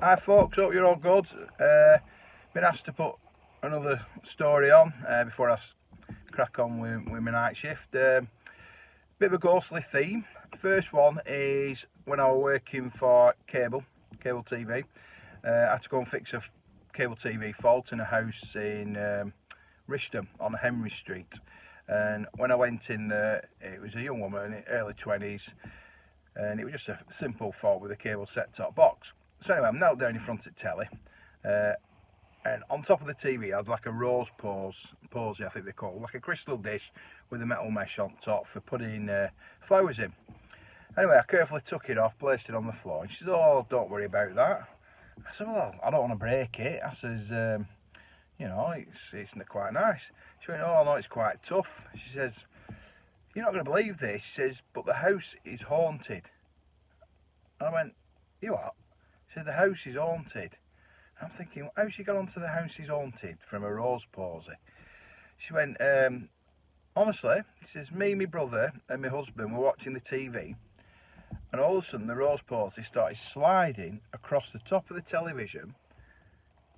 Hi folks, hope you're all good. Been asked to put another story on before I crack on with my night shift. Bit of a ghostly theme. First one is when I was working for cable TV. I had to go and fix a cable TV fault in a house in Rishton on Henry Street. And when I went in there, it was a young woman, early 20s, and it was just a simple fault with a cable set-top box. So anyway, I'm knelt down in front of the telly, and on top of the TV I had like a rose posy, I think they call it, like a crystal dish with a metal mesh on top for putting flowers in. Anyway, I carefully took it off, placed it on the floor, and she said, "Oh, don't worry about that." I said, "Well, I don't want to break it." I says, "You know, it's not quite nice." She went, "Oh no, it's quite tough." She says, "You're not going to believe this." She says, "But the house is haunted." And I went, "You what?" She said, "The house is haunted." I'm thinking, how's she got onto the house is haunted from a rose posy? She went, "Honestly," she says, "me, my brother and my husband were watching the TV, and all of a sudden the rose posy started sliding across the top of the television,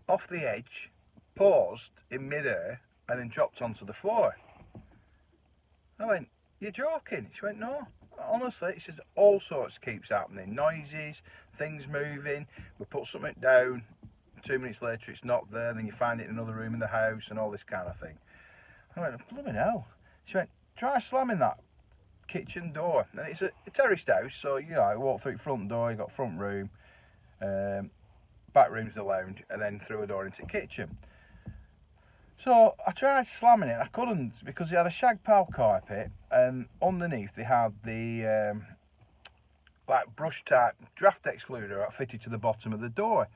off the edge, paused in mid-air, and then dropped onto the floor." I went, "You're joking?" She went, "No. Honestly," it says, "all sorts keeps happening. Noises, things moving. We put something down, 2 minutes later it's not there, then you find it in another room in the house and all this kind of thing." I went, "Blooming hell." She went, "Try slamming that kitchen door." And it's a terraced house, so you know, you walk through the front door, you got front room, back room's the lounge, and then through a door into the kitchen. So I tried slamming it, I couldn't, because they had a shag pile carpet, and underneath they had the like brush type draft excluder fitted to the bottom of the door.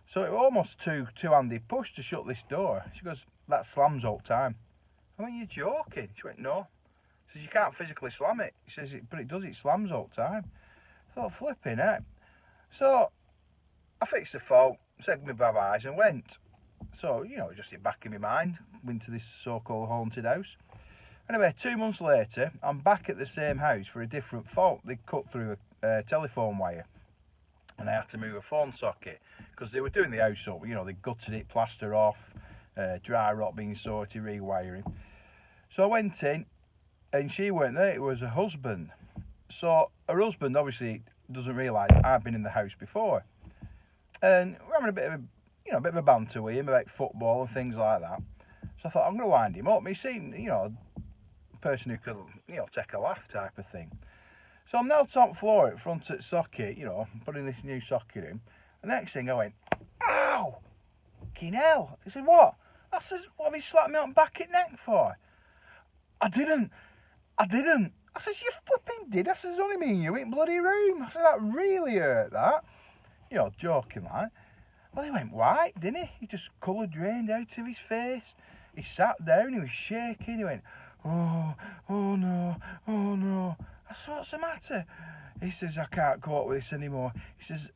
So it was almost two-handed push to shut this door. She goes, "That slams all the time." I went, "You're joking?" She went, "No." She says, "You can't physically slam it." She says, "But it does, it slams all the time." I thought, flipping heck. So I fixed the fault, said my bye-byes and went. So, you know, just back in my mind, went to this so-called haunted house. Anyway, 2 months later, I'm back at the same house for a different fault. They cut through a telephone wire, and I had to move a phone socket, because they were doing the house up, you know, they gutted it, plaster off, dry rot being sorted, rewiring. So I went in, and she weren't there, it was her husband. So her husband obviously doesn't realise I've been in the house before. And we're having a bit of a banter with him about football and things like that. So I thought, I'm going to wind him up. He seemed, you know, a person who could, you know, take a laugh type of thing. So I'm now top floor in front of the socket, you know, putting this new socket in. The next thing I went, "Ow! Fucking hell." He said, "What?" I says, "What have you slapped me on the back of the neck for?" I didn't. I says, "You flipping did." I says, "Only me and you in bloody room." I said, "That really hurt, that." You know, joking like. Well, he went white, didn't he? He just colour drained out of his face. He sat down, he was shaking, he went, oh no, oh no. I said, "What's the matter?" He says, "I can't cope with this anymore." He says,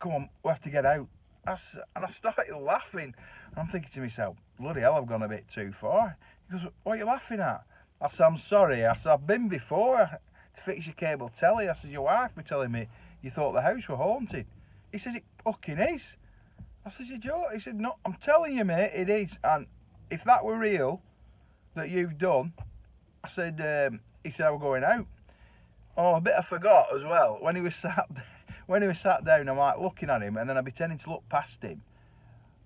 "Come on, we have to get out." And I started laughing. And I'm thinking to myself, bloody hell, I've gone a bit too far. He goes, "What are you laughing at?" I said, "I'm sorry." I said, "I've been before to fix your cable telly." I said, "Your wife was telling me you thought the house were haunted." He says, "It fucking is." I said, "You joke?" He said, "No, I'm telling you, mate, it is. And if that were real, that you've done," I said, he said, "I was going out." Oh, a bit I forgot as well. When he was sat down, I'm like looking at him, and then I'd be tending to look past him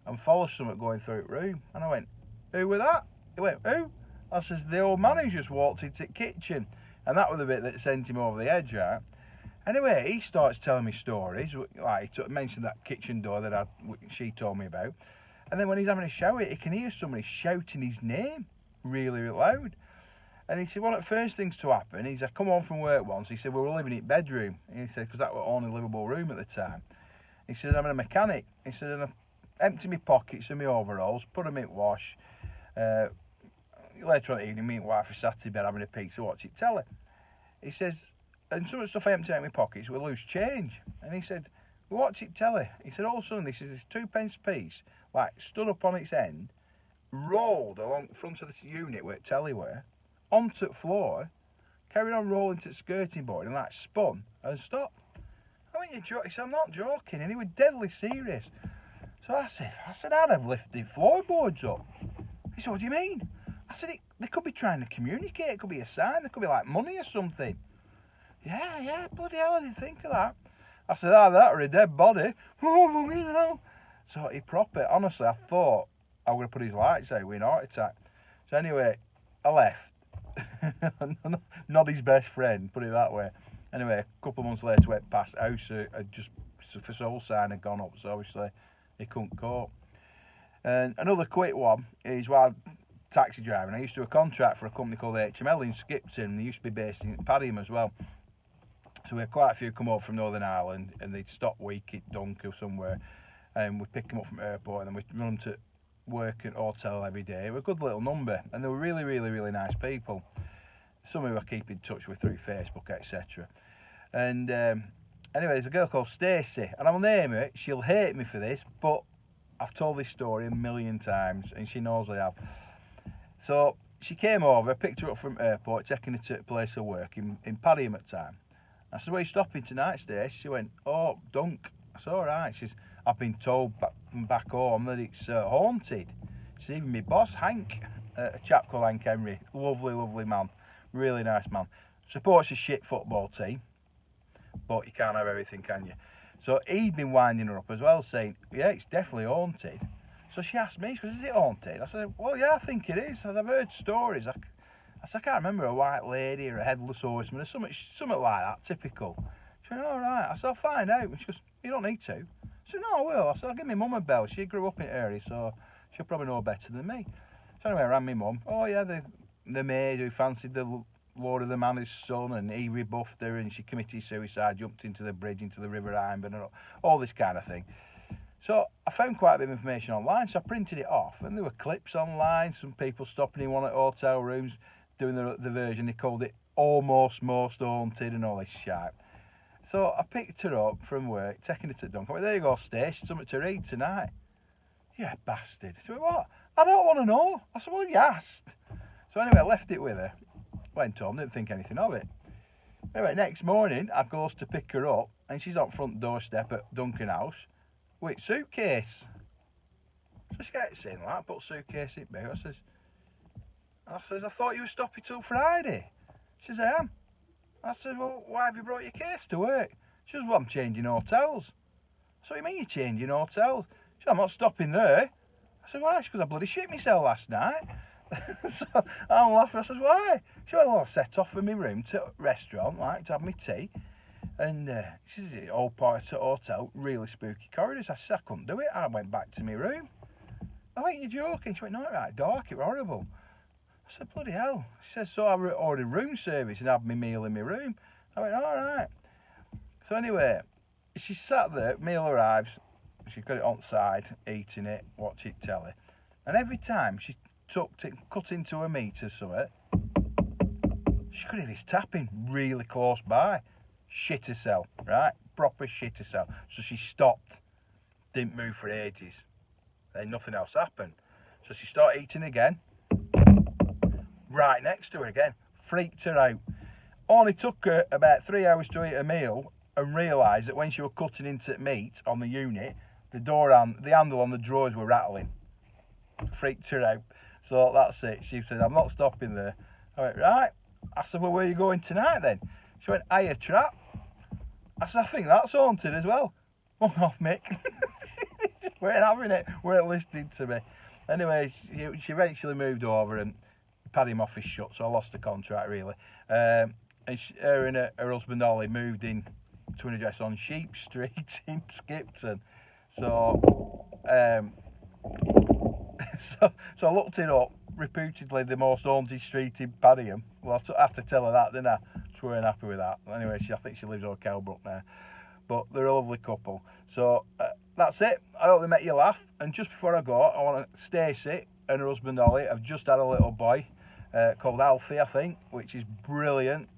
and follow something going through the room. And I went, "Who was that?" He went, "Who?" I says, "The old man who just walked into the kitchen." And that was the bit that sent him over the edge, right? Anyway, he starts telling me stories, like he mentioned that kitchen door that she told me about. And then when he's having a shower, he can hear somebody shouting his name really, really loud. And he said, one of the first things to happen is I come home from work once. He said, we were living in the bedroom. And he said, because that was the only livable room at the time. He said, "I'm a mechanic." He said, "And I empty my pockets and my overalls, put them in wash. Later on the evening, me and wife were sat in bed having a pizza, watching telly." He says, "And some of the stuff I emptied out of my pockets were loose change." And he said, "We watch it telly." He said, "All of a sudden, this is this 2p piece, like stood up on its end, rolled along the front of this unit where the telly were, onto the floor, carried on rolling to the skirting board and like spun and stopped." I ain't you joking? He said, I'm not joking. And he was deadly serious. So I said, I'd have lifted floorboards up. He said, what do you mean? I said, they could be trying to communicate. It could be a sign. There could be like money or something. Yeah, bloody hell, I didn't think of that. I said, that or a dead body. Oh, you know. So he proper, honestly, I thought I was going to put his lights out with an heart attack. So anyway, I left. Not his best friend, put it that way. Anyway, a couple of months later, went past the house, just for soul sign had gone up, so obviously he couldn't cope. And another quick one is while taxi driving, I used to do a contract for a company called HML in Skipton. They used to be based in Padiham as well. So we had quite a few come over from Northern Ireland, and they'd stop week at Dunk or somewhere, and we'd pick them up from the airport, and then we'd run them to work at hotel every day. It was a good little number, and they were really, really, really nice people. Some who I keep in touch with through Facebook, etc. And anyway, there's a girl called Stacey, and I'll name her. She'll hate me for this, but I've told this story a million times, and she knows I have. So she came over, picked her up from the airport, taking her to a place of work in Padiham at the time. I said, where are you stopping tonight, Stacey? She went, oh, Dunk. I said, all right. She says, I've been told back home that it's haunted. She said, even my boss, Hank, a chap called Hank Henry, lovely, lovely man, really nice man. Supports a shit football team, but you can't have everything, can you? So he'd been winding her up as well, saying, yeah, it's definitely haunted. So she asked me, she goes, is it haunted? I said, well, yeah, I think it is. I said, I've heard stories. I said, I can't remember, a white lady or a headless horseman or something like that, typical. She went, all right. I said, I'll find out. And she goes, you don't need to. I said, no, I will. I said, I'll give my mum a bell. She grew up in the area, so she'll probably know better than me. So anyway, I rang my mum. Oh, yeah, the maid who fancied the Lord of the Manor's son, and he rebuffed her, and she committed suicide, jumped into the bridge, into the River Iron, and all this kind of thing. So I found quite a bit of information online, so I printed it off, and there were clips online, some people stopping in one at hotel rooms, doing the version, they called it Almost Most Haunted and all this shit. So I picked her up from work, taking her to Dunk. I went, there you go, Stace, something to read tonight. Yeah, bastard. She went, what? I don't want to know. I said, well, you asked. So anyway, I left it with her. Went home, didn't think anything of it. Anyway, next morning, I goes to pick her up, and she's on front doorstep at Duncan House with suitcase. So she gets in like, put suitcase in boot. I says, I thought you were stopping till Friday. She says, I am. I said, well, why have you brought your case to work? She says, well, I'm changing hotels. So what do you mean you're changing hotels? She said, I'm not stopping there. I said, why? She goes, I bloody shit myself last night. So I'm laughing. I says, why? She went, well, I set off from my room to a restaurant, like, to have my tea. And she says, all part of the hotel, really spooky corridors. I said, I couldn't do it. I went back to my room. I went, you're joking? She went, no, it was right dark, it was horrible. I said, bloody hell. She said, so I ordered room service and had my meal in my room. I went, all right. So anyway, she sat there, meal arrives, she got it on side, eating it, watching telly. And every time she cut into her meat or something, she could hear this tapping really close by. Shit herself, right? Proper shit herself. So she stopped, didn't move for ages. Then nothing else happened. So she started eating again. Right next to her again. Freaked her out. Only took her about 3 hours to eat a meal and realised that when she was cutting into meat on the unit, the handle on the drawers were rattling. Freaked her out. So that's it. She said, I'm not stopping there. I went, right. I said, well, where are you going tonight then? She went, hiya trap. I said, I think that's haunted as well. Fuck off, Mick. Weren't having it. Weren't listening to me. Anyway, she eventually moved over and Padiham office shut, so I lost the contract really. And her and her husband Ollie moved in to an address on Sheep Street in Skipton. So, so I looked it up. Reputedly the most haunted street in Padiham. Well, I had to tell her that, didn't I? She weren't happy with that. Anyway, I think she lives over Kelbrook now. But they're a lovely couple. So that's it. I hope they make you laugh. And just before I go, I want to Stacey and her husband Ollie have just had a little boy called Alfie, I think, which is brilliant.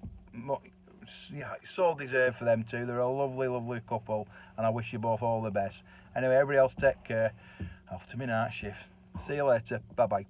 Yeah, it's so deserved for them too. They're a lovely, lovely couple, and I wish you both all the best. Anyway, everybody else take care. Off to my night shift. See you later. Bye bye.